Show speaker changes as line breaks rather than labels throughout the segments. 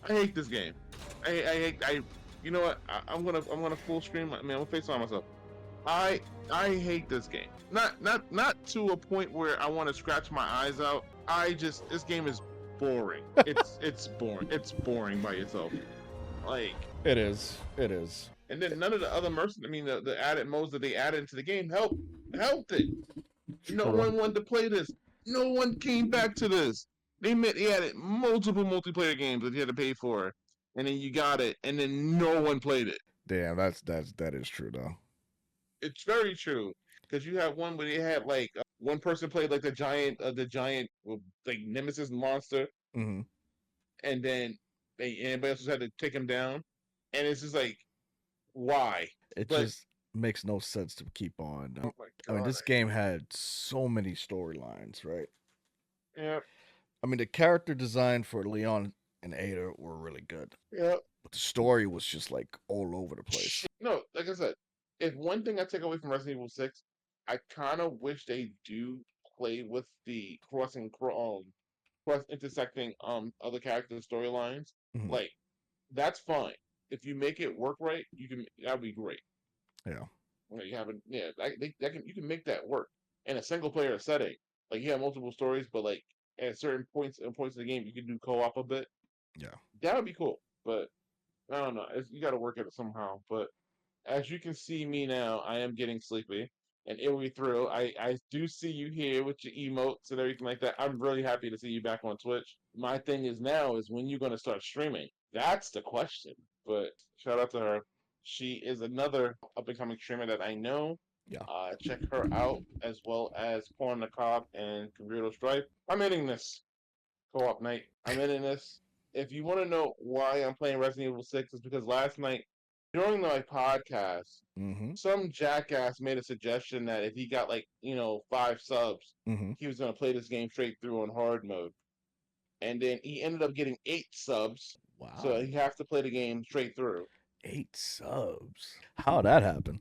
I hate this game. I you know what? I'm gonna full screen. I'm gonna face on myself. I I hate this game. Not to a point where I want to scratch my eyes out. This game is boring. It's boring. It's boring by itself. Like,
It is. It is.
and then none of the other the added modes that they added into the game helped it. No
True.
one wanted to play this. No one came back to this. They added multiple multiplayer games that you had to pay for, and then you got it, and then no one played it.
Damn, that is true though.
It's very true because you have one where they had like one person played like the giant like nemesis monster,
Mm-hmm.
and then anybody else had to take him down, and it's just like why?
It
But
just makes no sense to keep on.
oh my
I mean,
god,
this game had so many storylines, right?
yeah,
I mean, the character design for Leon and Ada were really good,
yeah.
but the story was just like all over the place.
No, like I said, if one thing I take away from Resident Evil 6, I kind of wish they do play with the cross intersecting other characters' storylines.
Mhm.
Like that's fine. If you make it work right, you can that'd be great.
Yeah.
You have a yeah, you can make that work in a single player setting. Like you have multiple stories, but like at certain points of the game, you can do co-op a bit.
Yeah.
That would be cool. But I don't know. You got to work at it somehow. But as you can see me now, I am getting sleepy. And it will be through. I do see you here with your emotes and everything like that. I'm really happy to see you back on Twitch. My thing is now is when you're going to start streaming. That's the question. But shout out to her. She is another up and coming streamer that I know.
Yeah.
Check her out as well as Porn the Cobb and Computer Stripe. I'm ending this co-op night. I'm ending this. If you want to know why I'm playing Resident Evil 6, it's because last night during my podcast,
Mm-hmm.
some jackass made a suggestion that if he got like 5 subs,
Mm-hmm.
he was gonna play this game straight through on hard mode, and then he ended up getting 8 subs, so
Wow.
he has to play the game straight through.
8 subs. How'd that happen?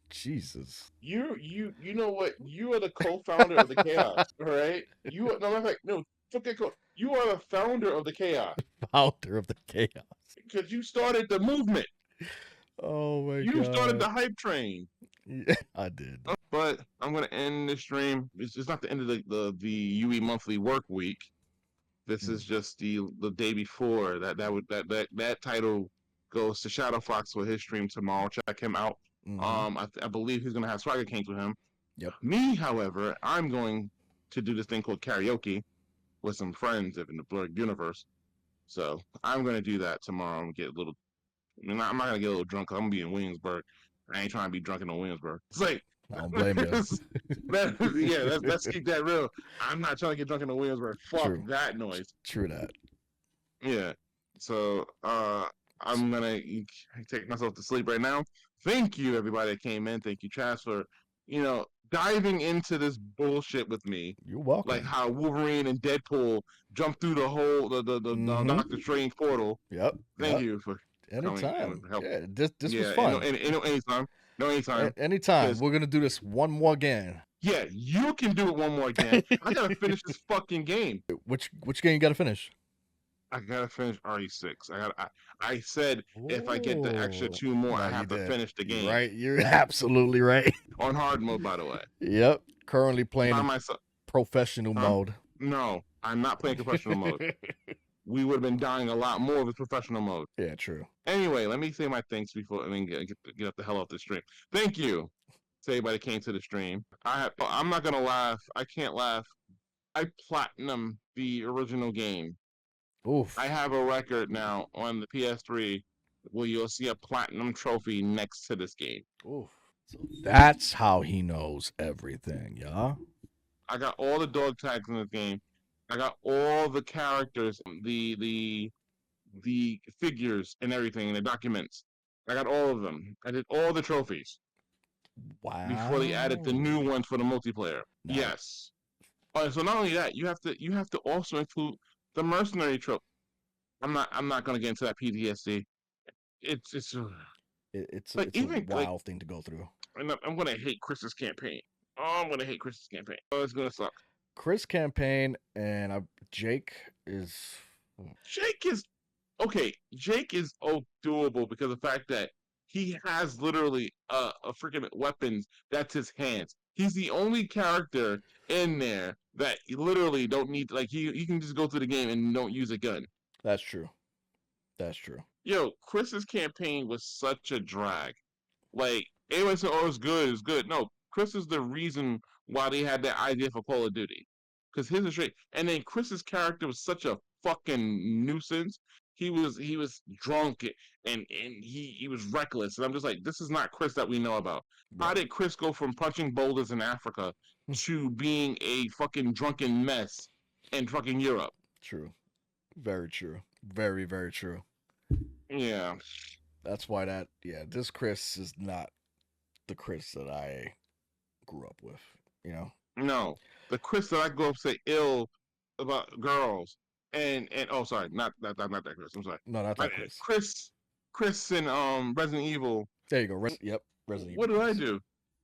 Jesus.
You know what? You are the co-founder of the chaos, all right? You are, no matter of fact, no, forget you are the founder of the chaos
Founder of the chaos.
because you started the movement.
Oh my
You started
god.
the hype train.
Yeah, I did.
But I'm gonna end this stream. It's not the end of the UE monthly work week. This is just the day before. That title goes to Shadow Fox for his stream tomorrow. Check him out.
Mm-hmm.
I believe he's gonna have Swagger Kings with him.
Yep.
Me, however, I'm going to do this thing called karaoke with some friends in the Blurred universe. So I'm gonna do that tomorrow and get a little. I'm not gonna get a little drunk. 'Cause I'm gonna be in Williamsburg. I ain't trying to be drunk in Williamsburg. It's like
I don't blame you.
let's keep that real. I'm not trying to get drunk in Williamsburg. Fuck
True.
that noise.
True that.
Yeah. So I'm gonna take myself to sleep right now. Thank you everybody that came in. Thank you, Chaz, for diving into this bullshit with me.
You're welcome.
Like how Wolverine and Deadpool jumped through the whole the Doctor Strange portal.
Yep.
Thank you for
Anytime.
help.
Yeah, this was
Yeah,
fun.
anytime. No, anytime.
Anytime. We're gonna do this one more again.
Yeah, you can do it one more again. I gotta finish this fucking game.
Which game you gotta finish?
I gotta finish RE6. I said if I get the extra 2 more,
No,
I have to finish the game.
Right, you're absolutely right.
On hard mode, by the way.
Yep. Currently playing
By
in
myself.
professional mode.
No, I'm not playing professional mode. We would have been dying a lot more with professional mode.
Yeah, true.
Anyway, let me say my thanks before I mean get the hell off the stream. Thank you to everybody that came to the stream. I'm not gonna laugh. I can't laugh. I platinum the original game.
Oof.
I have a record now on the PS3 where you'll see a platinum trophy next to this game.
Oof. So that's how he knows everything, yeah?
I got all the dog tags in this game. I got all the characters, the figures and everything, and the documents. I got all of them. I did all the trophies.
Wow.
Before they added the new ones for the multiplayer.
No.
Yes. So not only that, you have to also include the mercenary trope. I'm not gonna get into that PTSD. It's
a wild thing to go through.
I'm gonna hate Chris's campaign. Oh, I'm gonna hate Chris's campaign. Oh, it's gonna suck.
Chris campaign and Jake is
okay, Jake is doable because of the fact that he has literally a freaking weapons that's his hands. He's the only character in there that you literally don't need like he can just go through the game and don't use a gun.
That's true. That's true.
Yo, Chris's campaign was such a drag. Like everyone said, "Oh, it's good, it's good." No, Chris is the reason why they had that idea for Call of Duty, because his is straight. And then Chris's character was such a fucking nuisance. He was drunk and he was reckless, and I'm just like, this is not Chris that we know about. How
Right.
did Chris go from punching boulders in Africa to being a fucking drunken mess in fucking Europe?
True. Very true. Very, very true.
Yeah,
That's why this Chris is not the Chris that I grew up with, you know?
no, the Chris that I grew up say ill about girls and oh sorry, not that Chris. I'm sorry.
No, not
I,
that Chris.
Chris and Resident Evil.
There you go. Yep. Resident
What
Evil
did I
Chris.
do?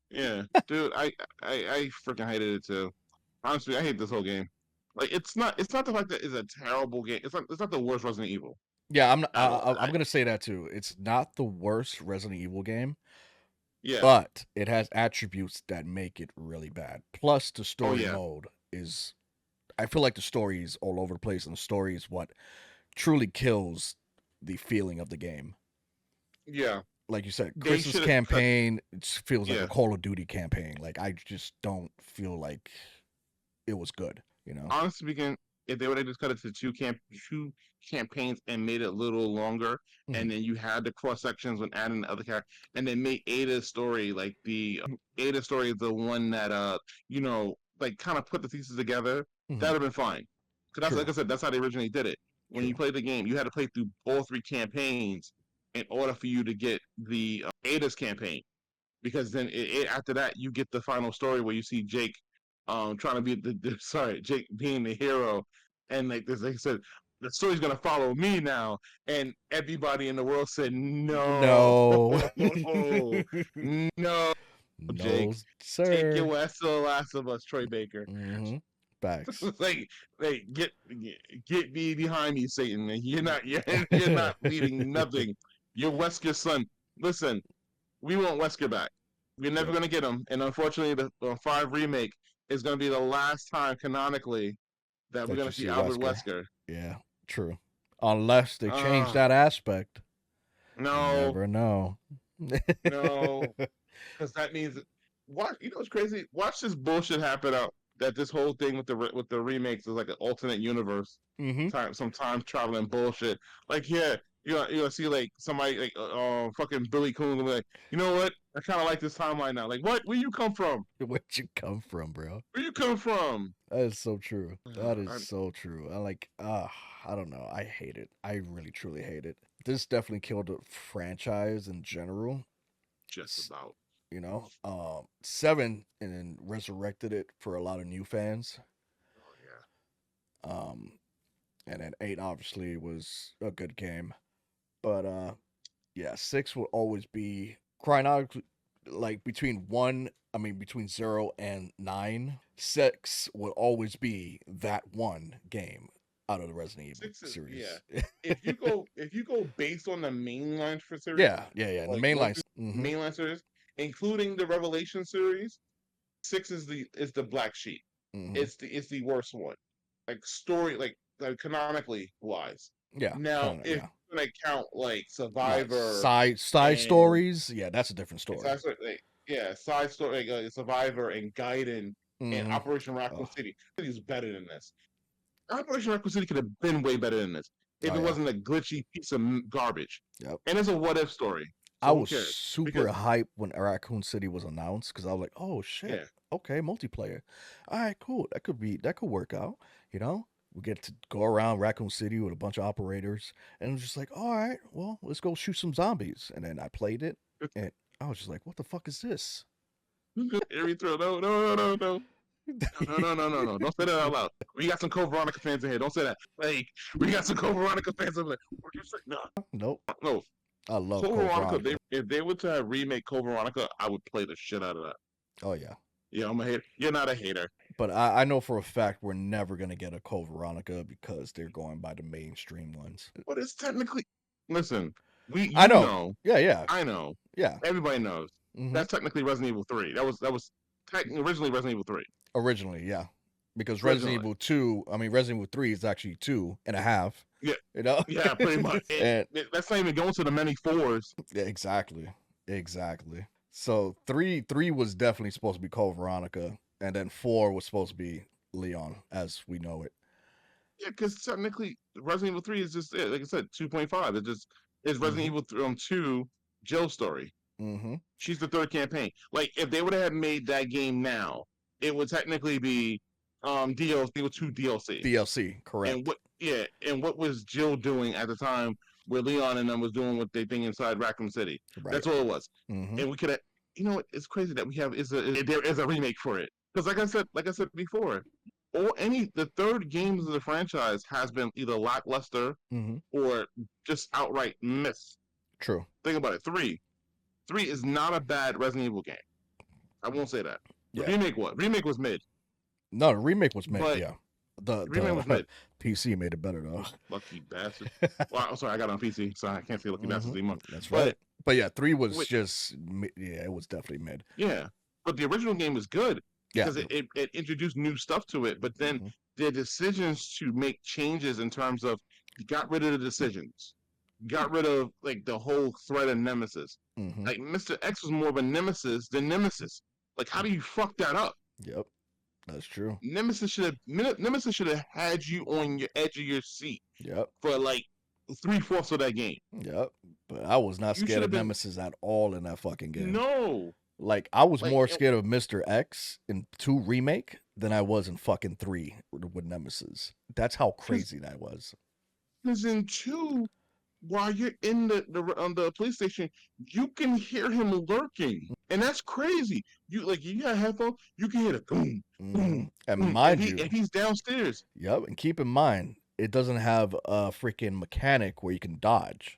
Yeah, dude, I freaking hated it too. Honestly, I hate this whole game. Like it's not the fact that it's a terrible game. It's not the worst Resident Evil
Yeah,
at all.
I'm gonna say that too. It's not the worst Resident Evil game,
Yeah.
but it has attributes that make it really bad. Plus, the
Oh
story
yeah.
mode is. I feel like the story is all over the place, and the story is what truly kills the feeling of the game.
Yeah.
Like you said,
They
Chris's
should have cut.
campaign it feels like
Yeah.
a Call of Duty campaign. Like I just don't feel like it was good. You know?
Honestly speaking, if they would have just cut it to two campaigns and made it a little longer,
Mhm.
and then you had the cross sections when adding the other character, and then make Ada's story like the Ada story is the one that like kind of put the pieces together,
Mhm.
that'd have been fine. Because that's
True.
like I said, that's how they originally did it. When you
True.
played the game, you had to play through all three campaigns in order for you to get the Ada's campaign. Because then after that, you get the final story where you see Jake trying to be sorry, Jake being the hero, and like this, like I said, the story's gonna follow me now, and everybody in the world said no,
No.
no,
No,
Jake, take
sir.
your ass to the Last of Us, Troy Baker.
Mm-hmm. Facts.
like get me behind me, Satan. You're not leading nothing. You're Wesker's son. Listen, we want Wesker back. We're never
Yep.
going to get him, and unfortunately, the 5 remake is going to be the last time canonically that we're
That
going
you
to see
see
Albert
Wesker.
Wesker.
Yeah, true. Unless they change
Uh,
that aspect.
no,
Never know.
no, because that means watch. You know what's crazy? Watch this bullshit happen out. That this whole thing with the remakes is like an alternate universe,
Mm-hmm.
some time traveling bullshit. Like yeah, you see like somebody like fucking Billy Coon will be like, you know what? I kind of like this timeline now. Like what? Where you come from?
Where'd you come from, bro?
Where you come from?
That is so true. That is
I,
so true. I don't know. I hate it. I really, truly hate it. This definitely killed the franchise in general.
just about.
You know, 7 and then resurrected it for a lot of new fans.
Oh yeah.
Um, and then 8 obviously was a good game, but yeah, 6 will always be chronologically like between 0 and 9. 6 will always be that one game out of the Resident Evil
6 is
series.
if you go based on the mainline for series,
Yeah. The
like
main
one
lines. Mm-hmm.
mainline series, including the Revelation series, 6 is the black sheep.
Mm-hmm.
It's the worst one. Like story like canonically wise.
Yeah.
Now
Kinda,
if
yeah.
you're gonna count like
Yeah,
Survivor
side
and
stories. Yeah, that's a different story.
side story like Survivor and Gaiden and
Mm-hmm.
Operation Raccoon
Oh,
City, is better than this. Operation Raccoon City could have been way better than this if
oh
it
yeah.
wasn't a glitchy piece of garbage.
Yep.
And it's a what if story,
I
so who
was
cares?
super
Because
hyped when Raccoon City was announced because I was like, "Oh shit,
yeah,
okay, multiplayer. All right, cool. That could work out. You know, we get to go around Raccoon City with a bunch of operators, and it was just like, all right, well, let's go shoot some zombies. And then I played it, and I was just like, what the fuck is this?
every throw, no, no, no, no, no. No. Don't say that out loud. We got some Code Veronica fans in here. Don't say that. Like, we got some Code Veronica fans in here. What you say? No,
Nope.
no.
I love
Code
Code
Veronica,
Veronica.
if they were to remake Code Veronica, I would play the shit out of that.
Oh yeah.
Yeah, I'm a hater. You're not a hater.
But I know for a fact we're never gonna get a Code Veronica because they're going by the mainstream ones.
But it's technically, listen,
I
you
know.
know,
Yeah, yeah,
I know,
yeah.
everybody knows.
hmm
That's technically Resident Evil 3. That was originally Resident Evil 3.
Originally, yeah. Because Resident
Originally,
Evil 2, I mean Resident Evil 3 is actually 2.5.
yeah,
You know?
yeah, pretty much.
And
That's not even going to the many fours.
yeah, exactly. Exactly. So three was definitely supposed to be Code Veronica, and then 4 was supposed to be Leon as we know it.
Yeah, because technically Resident Evil 3 is just like I said, 2.5. It's Resident
hmm
Evil 2 Jill story.
hmm
She's the third campaign. Like if they would have made that game now, it would technically be DLC with 2 DLC.
DLC, correct.
And what was Jill doing at the time where Leon and them was doing what they thing inside Raccoon City?
Right.
That's all it was.
hmm
And we could have, it's crazy that we have there is a remake for it. Because like I said before, the third games of the franchise has been either lackluster
hmm
or just outright miss.
True.
Think about it. Three is not a bad Resident Evil game. I won't say that. The
Yeah.
remake was mid.
No, the remake was made.
But
Yeah. The
remake was mid.
PC made it better though.
Lucky bastard. Well, I'm sorry, I got it on PC, so I can't say lucky bastards anymore.
That's
But
right. But yeah, 3 was
wait,
just yeah, it was definitely mid.
yeah, but the original game was good
Yeah.
because it introduced new stuff to it. But then
Mhm.
their decisions to make changes in terms of got rid of the decisions, got rid of like the whole threat of Nemesis.
Mhm.
Like Mr. X was more of a nemesis than Nemesis. Like how do you fuck that up?
Yep. That's true.
Nemesis should have had you on your edge of your seat
Yep.
for like 3/4 of that game.
Yep. But I was not
You should
scared
have
of
been
Nemesis at all in that fucking game.
no.
Like I was
Like
more scared of Mr. X in 2 remake than I was in fucking 3 with Nemesis. That's how crazy that was.
Because in 2, while you're in on the police station, you can hear him lurking, and that's crazy. You got headphones, you can hear the boom, boom,
And
boom,
mind
and
you,
he's downstairs.
yep, and keep in mind, it doesn't have a freaking mechanic where you can dodge.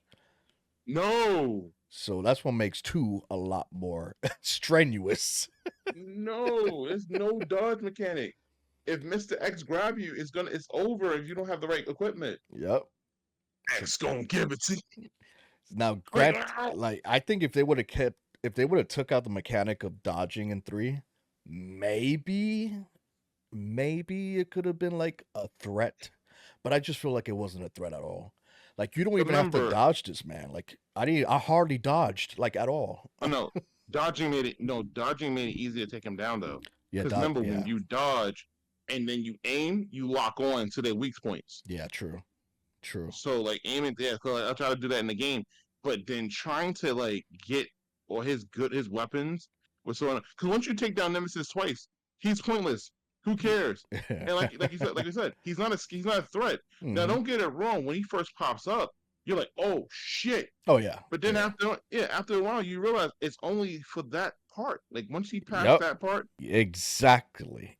No,
So that's what makes 2 a lot more strenuous.
no, there's no dodge mechanic. If Mr. X grab you, it's over if you don't have the right equipment.
Yep.
X gonna give it to you.
Now, like I think if they would have took out the mechanic of dodging in 3, maybe it could have been like a threat. But I just feel like it wasn't a threat at all. Like you don't even have to
Remember,
dodge this, man. Like I hardly dodged like at all.
oh no, dodging made it easy to take him down though.
Yeah,
Because remember when you dodge and then you aim, you lock on to their weak points.
Yeah, true.
So like aiming there, so I'll try to do that in the game. But then trying to like get his weapons was so because once you take down Nemesis twice, he's pointless. Who cares? And like you said, he's not a threat. Now
Mhm.
don't get it wrong. When he first pops up, you're like, oh shit.
Oh yeah.
But then
yeah.
after a while, you realize it's only for that part. Like once he passed
Yep.
that part,
Exactly.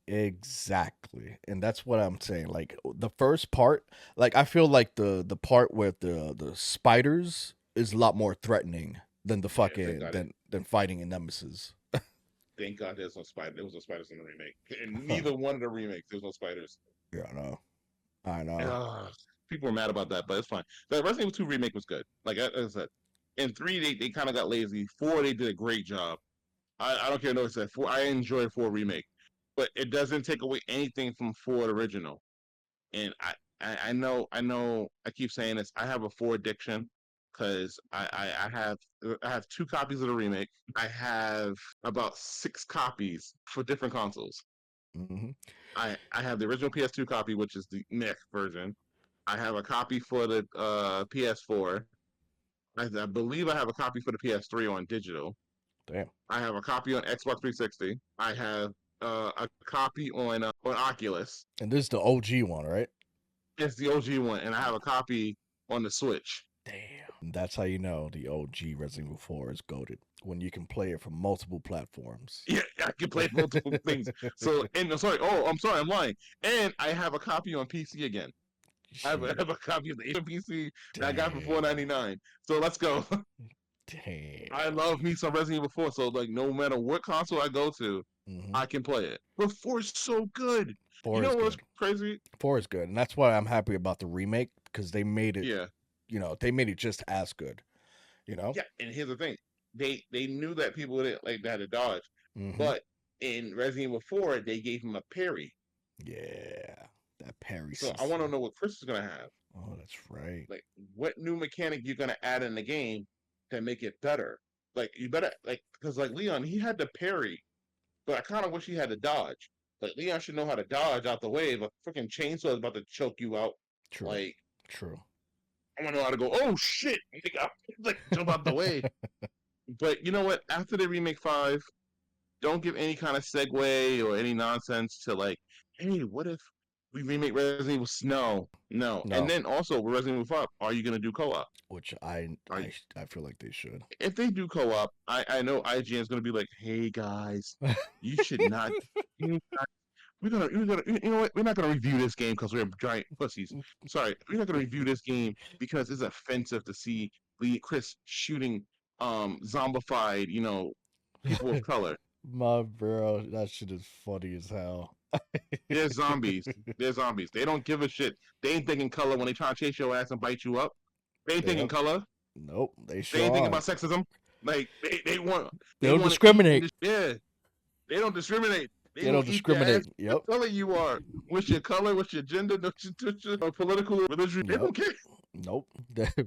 And that's what I'm saying. Like the first part, like I feel like the part with the spiders is a lot more threatening than the fucking than fighting in Nemesis.
thank God there's no spider. There was no spiders in the remake. In neither one of the remakes, there's no spiders.
Yeah, I know.
People were mad about that, but it's fine. The Resident Evil 2 remake was good. Like I said, in 3 they kind of got lazy. 4 they did a great job. I don't care what I said. 4 I enjoyed 4 remake, but it doesn't take away anything from 4 original. And I know I keep saying this. I have a 4 addiction because I have 2 copies of the remake. I have about 6 copies for different consoles.
hmm
I have the original PS2 copy, which is the NEC version. I have a copy for the PS4. I believe I have a copy for the PS3 on digital.
Damn.
I have a copy on Xbox 360. I have a copy on Oculus.
And this is the OG one, right?
It's the OG one, and I have a copy on the Switch.
Damn. And that's how you know the OG Resident Evil 4 is goated when you can play it from multiple platforms.
Yeah, I can play multiple things. So, and I'm sorry, I'm lying. And I have a copy on PC again. I have a copy of the PC that I got for $4.99. So let's go.
Damn.
I love me some Resident Evil 4. So like, no matter what console I go to,
Hmm.
I can play it. But 4 is so good. You
Four
know
is
what's
good.
crazy?
4 is good, and that's why I'm happy about the remake because they made it.
Yeah.
They made it just as good. You know.
Yeah, and here's the thing. They knew that people didn't like that to dodge.
Hmm.
But in Resident Evil 4, they gave him a parry.
Yeah, that parry
So I want to
system.
know what Chris is gonna have.
Oh, that's right.
Like, what new mechanic you're gonna add in the game to make it better? Like, you better like because like Leon, he had the parry, but I kind of wish he had to dodge. Like Leon should know how to dodge out the way. If a freaking chainsaw is about to choke you out,
True.
like
True.
I want to know how to go. Oh shit! Like jump out the way. But you know what? After they remake 5, don't give any kind of segue or any nonsense to like, hey, what if we remake Resident Evil? No, no. And
No,
then also with Resident Evil 5, are you gonna do co-op?
which
Are you,
I feel like they should.
if they do co-op, I know IGN is gonna be like, hey guys, you should not. You guys, you know what? We're not gonna review this game because we're giant pussies. Sorry, we're not gonna review this game because it's offensive to see Chris shooting zombified, people of color.
My bro, that shit is funny as hell.
They're zombies. They're zombies. They don't give a shit. They ain't thinking color when they try to chase your ass and bite you up. They ain't thinking
Yep.
color.
Nope. They
They
sure
ain't thinking
aren't.
about sexism. Like they want
They
they
don't
want to eat and
discriminate.
yeah. They don't discriminate. They
They don't
will eat your ass.
discriminate.
What
Yep.
color you are? What's your color? What's your gender? What's your political religion? They
Yep.
don't care.
Nope.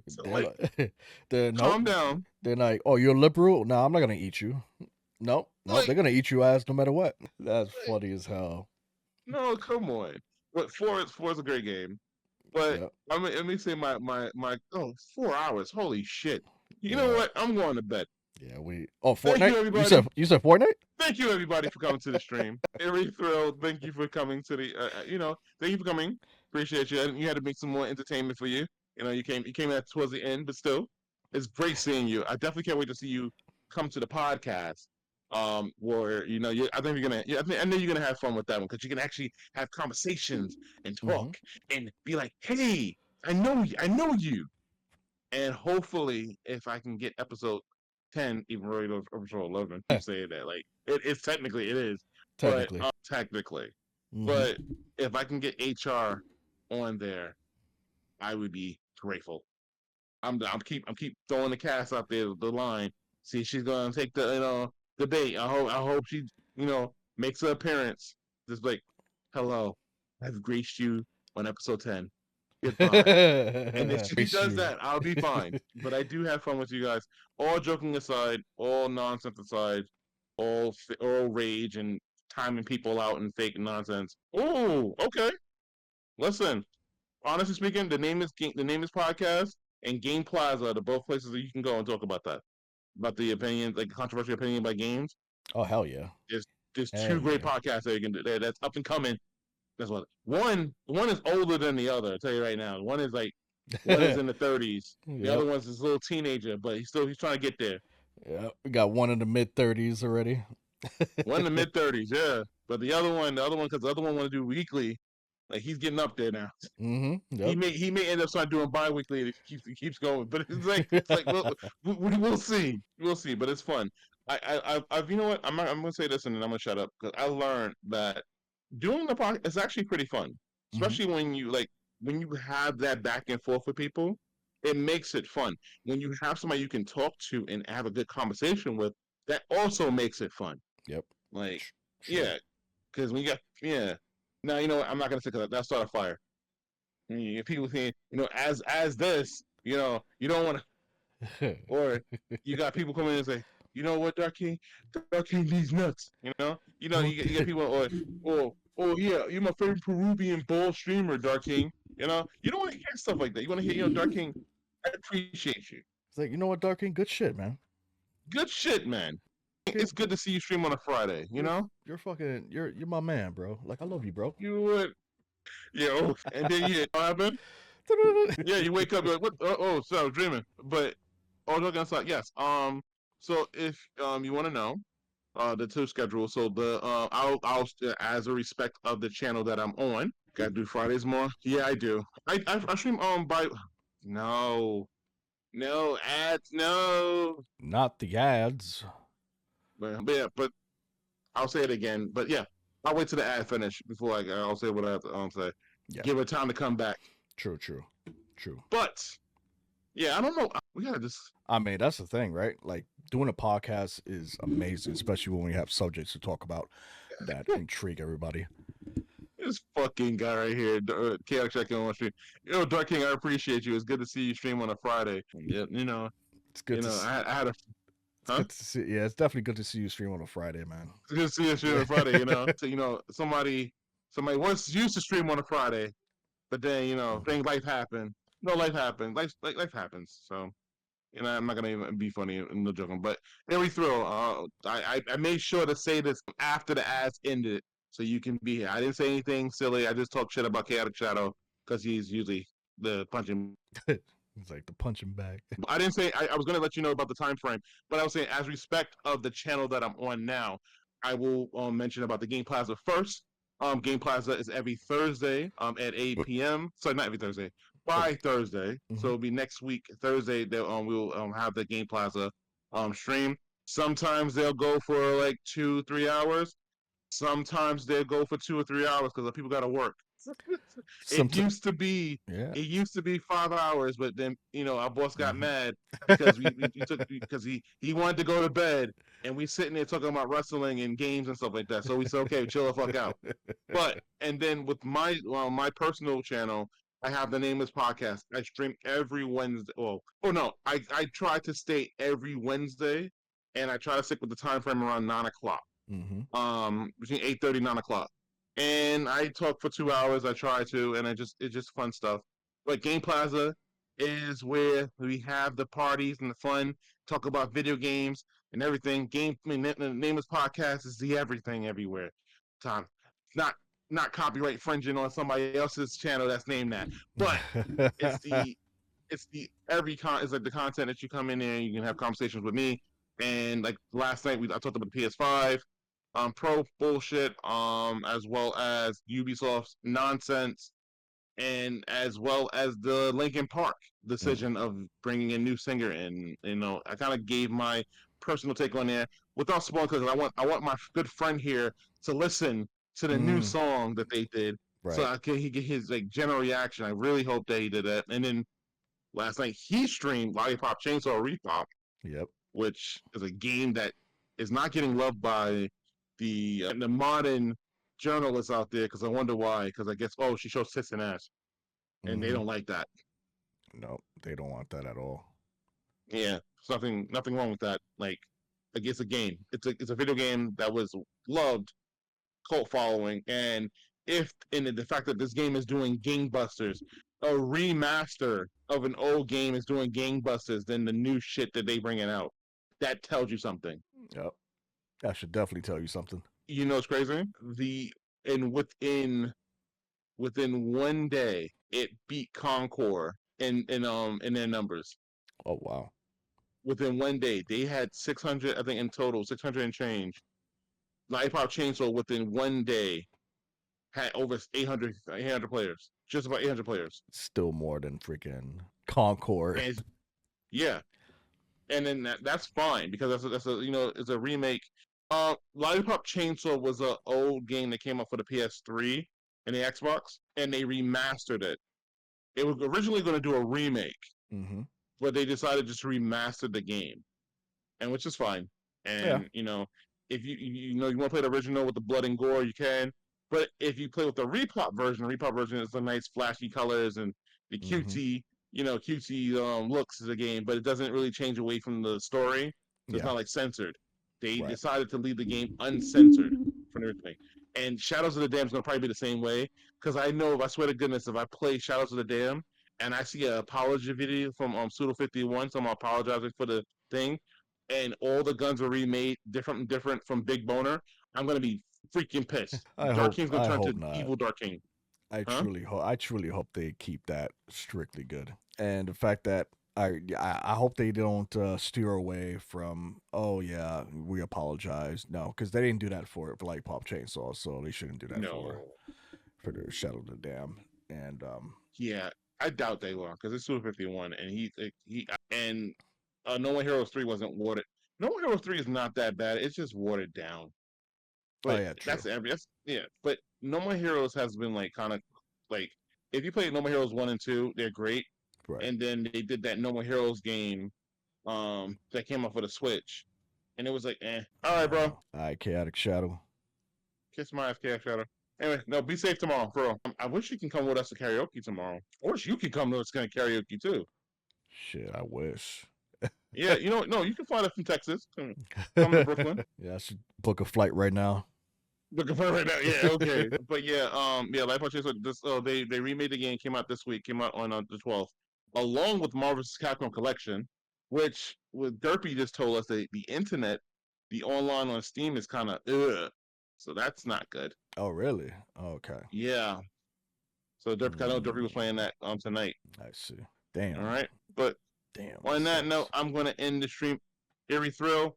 So
They're
like,
like, they're nope.
calm down.
They're like, oh, you're liberal? No, I'm not gonna eat you. Nope. Nope.
Like,
They're gonna eat you ass no matter what. That's
like
funny as hell.
no, come on. But four is a great game. But
Yep.
let me say my 4 hours. Holy shit. You know
Yeah.
what? I'm going to bed.
Yeah. We. Oh,
Thank
Fortnite.
you, everybody.
You said Fortnite?
Thank you, everybody, for coming to the stream. Very thrilled. Thank you for coming to the. Thank you for coming. Appreciate you. And you had to make some more entertainment for you. You came at towards the end, but still, it's great seeing you. I definitely can't wait to see you come to the podcast. Where I think you're gonna. Yeah, I know you're gonna have fun with that one because you can actually have conversations and
Mm-hmm.
talk and be like, "Hey, I know you." And hopefully, if I can get episode 10, even though episode 11, keep saying that, like it's technically it is, but
Technically.
technically,
Mm-hmm.
but if I can get HR on there, I would be grateful. I'm keep throwing the cast out there, the line. See, if she's gonna take the the bait. I hope she makes her appearance. Just like, hello, I've graced you on episode 10. Goodbye. And if she
Grace
does
you.
that, I'll be fine. But I do have fun with you guys. All joking aside, all nonsense aside, all rage and timing people out and fake nonsense. Oh, okay. Listen, honestly speaking, the name is podcast and Game Plaza are the both places that you can go and talk about that. About the opinion, like controversial opinion by games.
Oh hell yeah.
There's
Hell
two great
yeah.
podcasts that you can do there that's up and coming. That's one is older than the other, I'll tell you right now. One is in the 30s. The other
Yep.
one's this little teenager, but he's trying to get there.
Yep. We got one in the mid-30s already.
One in the mid 30s, yeah. But because the other one want to do weekly, like he's getting up there now.
Mm-hmm.
He
Yep.
may end up starting doing bi-weekly if he keeps going. But it's like we'll see, But it's fun. I've you know what I'm gonna say this and then I'm gonna shut up because I learned that doing the podcast is actually pretty fun,
Mm-hmm.
especially when you have that back and forth with people. It makes it fun when you have somebody you can talk to and have a good conversation with. That also makes it fun.
Yep.
Like,
True.
yeah, because when you got Now you know what? I'm not gonna say that. That's start a fire. People think as this, you don't want to, or you got people coming in and say, you know what, Dark King needs nuts. You get people, or yeah, you're my favorite Peruvian ball streamer, Dark King. You don't want to hear stuff like that. You want to hear, Dark King, I appreciate you.
It's like, you know what, Dark King? Good shit, man.
Good shit, man.
Good.
It's good to see you stream on a Friday.
You're my man, bro. Like I love you, bro.
You would, yeah. And then what happened? Yeah, you wake up, you're like, what? So I was dreaming. But all joking aside, yes. So if you want to know, the two schedule, so I'll as a respect of the channel that I'm on, gotta do Fridays more. Yeah, I do. I stream by no ads, no.
Not the ads.
But yeah, but I'll say it again, but yeah, I'll wait till the ad finish before I'll say what I have to say.
Yeah,
Give it time to come back.
true, true, true.
But yeah, I don't know. We gotta just
I mean, that's the thing, right? Like doing a podcast is amazing, especially when we have subjects to talk about that intrigue everybody.
this fucking guy right here, Chaotic Checking on stream. Yo, Dark King, I appreciate you. It's good to see you stream on a Friday. Yeah,
It's good to
I had a
it's
huh.
good to see. Yeah, it's definitely good to see you stream on a Friday, man.
It's good to see you stream on a Friday. So somebody once used to stream on a Friday, but then things life happen. No, life happens. Life happens. So I'm not gonna even be funny and no joking. But here we throw. I made sure to say this after the ads ended, so you can be here. I didn't say anything silly. I just talked shit about Chaotic Shadow because he's usually the punching.
It's like the punching bag.
I didn't say I was gonna let you know about the time frame, but I was saying as respect of the channel that I'm on now, I will mention about the Game Plaza first. Game Plaza is every Thursday at 8 p.m. Sorry, not every Thursday. By Thursday, so
Mm-hmm.
it'll be next week Thursday that we'll have the Game Plaza stream. Sometimes they'll go for like 2-3 hours. Sometimes they'll go for 2 or 3 hours because people got to work. It
Sometimes,
used to be
yeah.
it used to be 5 hours, but then our boss got mad because we took because he wanted to go to bed and we sitting there talking about wrestling and games and stuff like that. So we said, okay, chill the fuck out. But and then with my personal channel, I have the Nameless Podcast. I stream every Wednesday. Well, oh no, I try to stay every Wednesday, and I try to stick with the time frame around 9 o'clock.
Mm-hmm.
Between 8:30 9 o'clock, and I talk for 2 hours. I try to, and it's just fun stuff. But Game Plaza is where we have the parties and the fun, talk about video games and everything. The Nameless Podcast is the everything everywhere. Tom, not not copyright infringing on somebody else's channel that's named that, but it's the it's the it's like the content that you come in there and you can have conversations with me. And like last night, I talked about the PS5, pro bullshit, as well as Ubisoft's nonsense, and as well as the Linkin Park
Mm.
decision of bringing a new singer in. I kind of gave my personal take on there without spoiling because I want my good friend here to listen to the new
Mm.
song that they did, so
Right.
he get his like general reaction. I really hope that he did that. And then last night he streamed Lollipop Chainsaw Repop,
Yep.
which is a game that is not getting loved by the modern journalists out there. Because I wonder why. Because I guess she shows tits and ass, and they
Mm-hmm.
don't like that.
No, they don't want that at all.
Yeah, there's nothing wrong with that. Like it's a game. It's a video game that was loved, cult following, and if in the fact that this game is doing gangbusters, a remaster of an old game is doing gangbusters than the new shit that they bringing out. That tells you something.
Yep. That should definitely tell you something.
It's crazy. And within one day, it beat Concord in their numbers.
Oh wow.
Within one day, they had 600, I think in total, 600 and change. Lollipop Chainsaw within one day had over 800 players, just about 800 players.
Still more than freaking Concord.
And yeah, and then that's fine because it's a remake. Lollipop Chainsaw was an old game that came out for the PS3 and the Xbox, and they remastered it. It was originally going to do a remake,
Mm-hmm.
but they decided just to remaster the game, and which is fine.
Yeah.
And if you want to play the original with the blood and gore, you can. But if you play with the repop version is the nice flashy colors and the
Mm-hmm.
cutesy looks of the game, but it doesn't really change away from the story. So it's
Yeah.
not like censored. They
Right.
decided to leave the game uncensored from everything. And Shadows of the Dam is gonna probably be the same way because I swear to goodness, if I play Shadows of the Dam and I see an apology video from Pseudo51, someone apologizing for the thing, and all the guns are remade different from Big Boner, I'm gonna be freaking pissed.
I
Dark
hope.
King's gonna
I
turn
hope
to
not.
evil Dark King, huh?
I truly hope they keep that strictly good. And the fact that I hope they don't steer away from. Oh yeah, we apologize. No, because they didn't do that for like Pop Chainsaw, so they shouldn't do that
No.
for the Shadow of the Dam. And
Yeah, I doubt they will because it's 251, and he and No One Heroes 3 wasn't watered. No One Heroes 3 is not that bad. It's just watered down.
Oh
But
yeah, true.
that's yeah. But No More Heroes has been like kind of like if you play No More Heroes 1 and 2, they're great.
Right.
And then they did that No More Heroes game that came off of the Switch, and it was like, all right, bro,
All right, Chaotic Shadow.
kiss my ass, Chaos Shadow. Anyway, no, be safe tomorrow, bro. I wish you can come with us to karaoke tomorrow. I wish you could come to us to karaoke too.
Shit, I wish.
Yeah, no, you can fly us from Texas. Come to Brooklyn.
Yeah, I should book a flight right now.
Looking for it right now. Yeah, okay. But yeah, Life on Chase. This, they remade the game. Came out this week. Came out on the 12th, along with Marvel's Capcom Collection, which with Derpy just told us that the internet, the online on Steam is kind of so that's not good.
Oh, really? Okay.
Yeah. So Derpy, I know Derpy was playing that tonight.
I see. Damn.
All right, but
Damn.
on that
sucks.
note, I'm gonna end the stream. Eerie Thrill,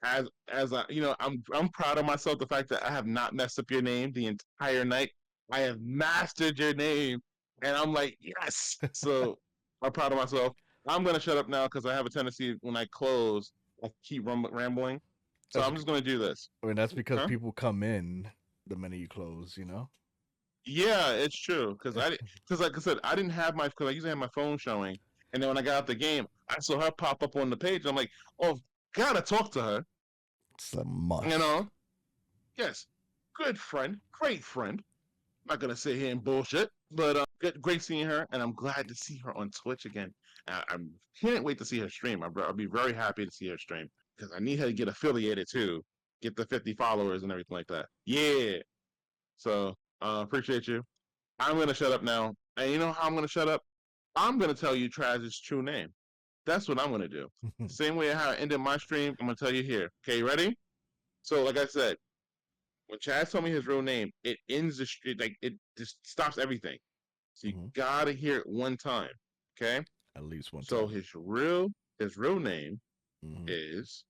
as I, I'm proud of myself. The fact that I have not messed up your name the entire night. I have mastered your name, and I'm like, yes. So I'm proud of myself. I'm gonna shut up now because I have a tendency when I close, I keep rambling. So
That's,
I'm just gonna do this.
I mean, that's because
Huh?
people come in the minute you close, you know?
Yeah, it's true. Because like I said, I didn't have because I usually have my phone showing, and then when I got out the game, I saw her pop up on the page. I'm like, oh, gotta talk to her.
It's a must.
You know? Yes, good friend, great friend. I'm not gonna sit here and bullshit, but great seeing her, and I'm glad to see her on Twitch again. I can't wait to see her stream. I'll be very happy to see her stream because I need her to get affiliated too, get the 50 followers and everything like that. Yeah. So appreciate you. I'm gonna shut up now, and you know how I'm gonna shut up? I'm gonna tell you Traz's true name. That's what I'm gonna do. Same way how I ended my stream, I'm gonna tell you here. Okay, you ready? So, like I said, when Chaz told me his real name, it ends the street like it just stops everything. So you gotta hear it one time. Okay?
At least one
So
time.
his real name is